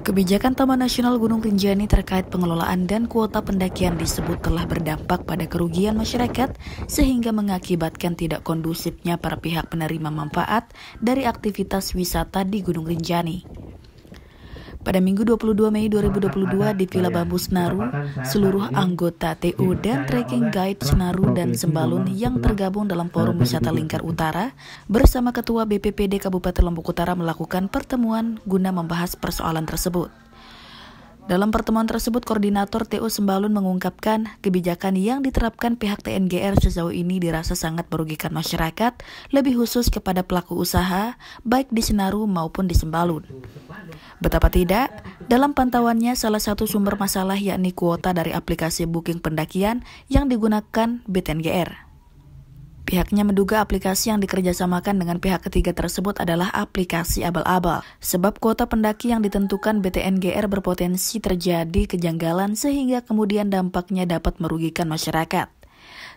Kebijakan Taman Nasional Gunung Rinjani terkait pengelolaan dan kuota pendakian disebut telah berdampak pada kerugian masyarakat sehingga mengakibatkan tidak kondusifnya para pihak penerima manfaat dari aktivitas wisata di Gunung Rinjani. Pada Minggu 22 Mei 2022 di Villa Bambu Senaru, seluruh anggota TU dan Trekking Guide Senaru dan Sembalun yang tergabung dalam Forum Wisata Lingkar Utara bersama Ketua BPPD Kabupaten Lombok Utara melakukan pertemuan guna membahas persoalan tersebut. Dalam pertemuan tersebut, Koordinator TU Sembalun mengungkapkan kebijakan yang diterapkan pihak TNGR sejauh ini dirasa sangat merugikan masyarakat, lebih khusus kepada pelaku usaha, baik di Senaru maupun di Sembalun. Betapa tidak, dalam pantauannya salah satu sumber masalah yakni kuota dari aplikasi booking pendakian yang digunakan BTNGR. Pihaknya menduga aplikasi yang dikerjasamakan dengan pihak ketiga tersebut adalah aplikasi abal-abal, sebab kuota pendaki yang ditentukan BTNGR berpotensi terjadi kejanggalan sehingga kemudian dampaknya dapat merugikan masyarakat.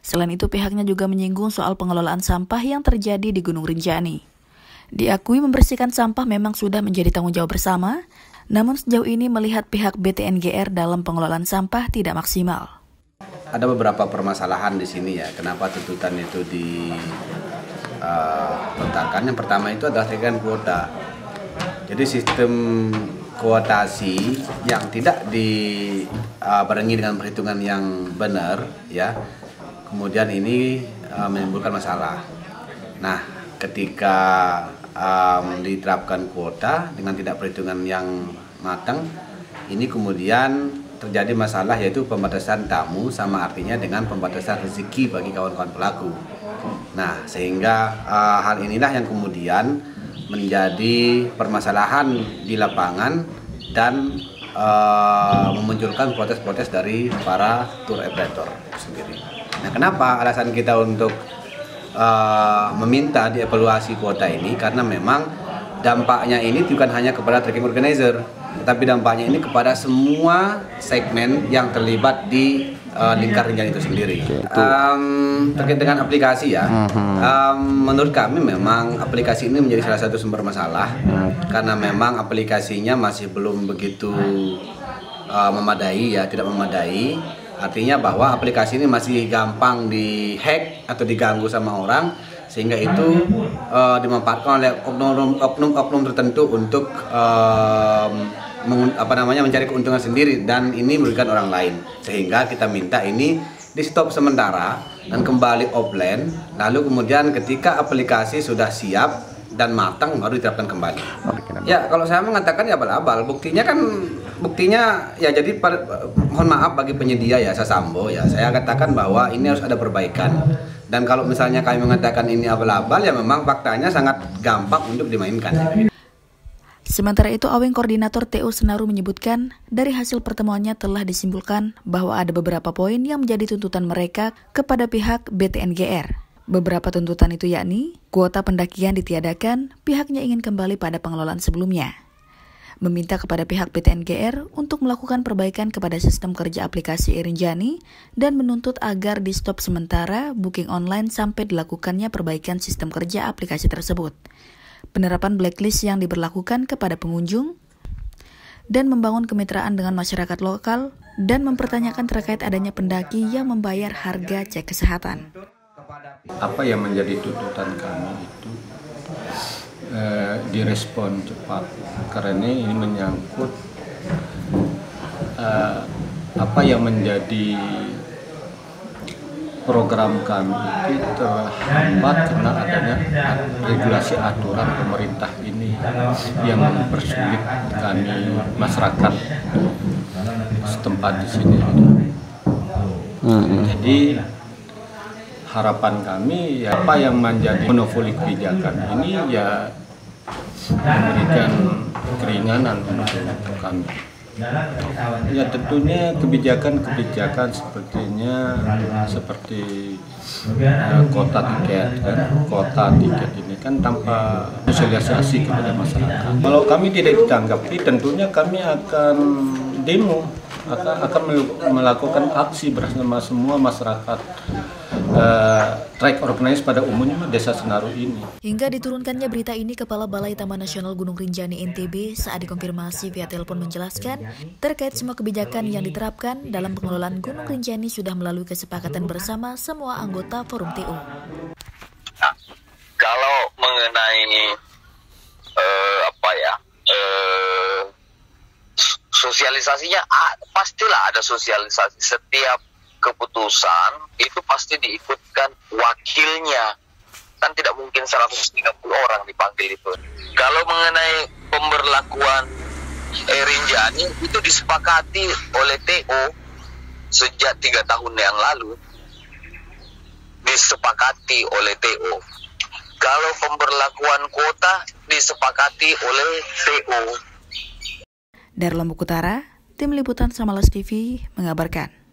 Selain itu, pihaknya juga menyinggung soal pengelolaan sampah yang terjadi di Gunung Rinjani. Diakui membersihkan sampah memang sudah menjadi tanggung jawab bersama, namun sejauh ini melihat pihak BTNGR dalam pengelolaan sampah tidak maksimal. Ada beberapa permasalahan di sini ya, kenapa tuntutan itu diletakkan. Yang pertama itu adalah terkait kuota. Jadi sistem kuotasi yang tidak dibarengi dengan perhitungan yang benar, ya, kemudian ini menimbulkan masalah. Nah, ketika diterapkan kuota dengan tidak perhitungan yang matang, ini kemudian terjadi masalah yaitu pembatasan tamu sama artinya dengan pembatasan rezeki bagi kawan-kawan pelaku. Nah, sehingga hal inilah yang kemudian menjadi permasalahan di lapangan dan memunculkan protes-protes dari para tour operator sendiri. Nah, kenapa alasan kita untuk meminta dievaluasi kuota ini? Karena memang dampaknya ini bukan hanya kepada trekking organizer, tapi dampaknya ini kepada semua segmen yang terlibat di Lingkar Rinjani itu sendiri. Terkait dengan aplikasi ya, menurut kami memang aplikasi ini menjadi salah satu sumber masalah karena memang aplikasinya masih belum begitu memadai ya, tidak memadai. Artinya bahwa aplikasi ini masih gampang dihack atau diganggu sama orang, sehingga itu dimanfaatkan oleh oknum-oknum tertentu untuk mencari keuntungan sendiri dan ini merugikan orang lain. Sehingga kita minta ini di stop sementara dan kembali offline, lalu kemudian ketika aplikasi sudah siap dan matang baru diterapkan kembali. Ya, kalau saya mengatakan ya abal-abal, buktinya ya, jadi mohon maaf bagi penyedia ya, Sasambo ya, saya katakan bahwa ini harus ada perbaikan. Dan kalau misalnya kami mengatakan ini abal-abal, ya memang faktanya sangat gampang untuk dimainkan. Sementara itu, Aweng Koordinator TU Senaru menyebutkan, dari hasil pertemuannya telah disimpulkan bahwa ada beberapa poin yang menjadi tuntutan mereka kepada pihak BTNGR. Beberapa tuntutan itu yakni, kuota pendakian ditiadakan, pihaknya ingin kembali pada pengelolaan sebelumnya. Meminta kepada pihak BTNGR untuk melakukan perbaikan kepada sistem kerja aplikasi Rinjani dan menuntut agar di stop sementara booking online sampai dilakukannya perbaikan sistem kerja aplikasi tersebut. Penerapan blacklist yang diberlakukan kepada pengunjung dan membangun kemitraan dengan masyarakat lokal dan mempertanyakan terkait adanya pendaki yang membayar harga cek kesehatan. Apa yang menjadi tuntutan kami itu direspon cepat karena ini menyangkut apa yang menjadi program kami itu terhambat karena adanya regulasi aturan pemerintah ini yang mempersulit kami masyarakat setempat di sini. Jadi harapan kami ya apa yang menjadi monopoli kebijakan ini ya memberikan keringanan untuk kami. Ya tentunya kebijakan-kebijakan seperti kota tiket ini kan tanpa sosialisasi kepada masyarakat. Kalau kami tidak ditanggapi, tentunya kami akan demo, akan melakukan aksi bersama semua masyarakat track organize pada umumnya Desa Senaru ini. Hingga diturunkannya berita ini, Kepala Balai Taman Nasional Gunung Rinjani NTB saat dikonfirmasi via telepon menjelaskan terkait semua kebijakan yang diterapkan dalam pengelolaan Gunung Rinjani sudah melalui kesepakatan bersama semua anggota Forum TO. Nah, kalau mengenai sosialisasinya, pastilah ada sosialisasi. Setiap keputusan itu pasti diikutkan wakilnya. Kan tidak mungkin 130 orang dipanggil itu. Kalau mengenai pemberlakuan Rinjani itu disepakati oleh TO sejak 3 tahun yang lalu. Disepakati oleh TO. Kalau pemberlakuan kuota disepakati oleh TO. Dari Lombok Utara, Tim Liputan Samalas TV mengabarkan.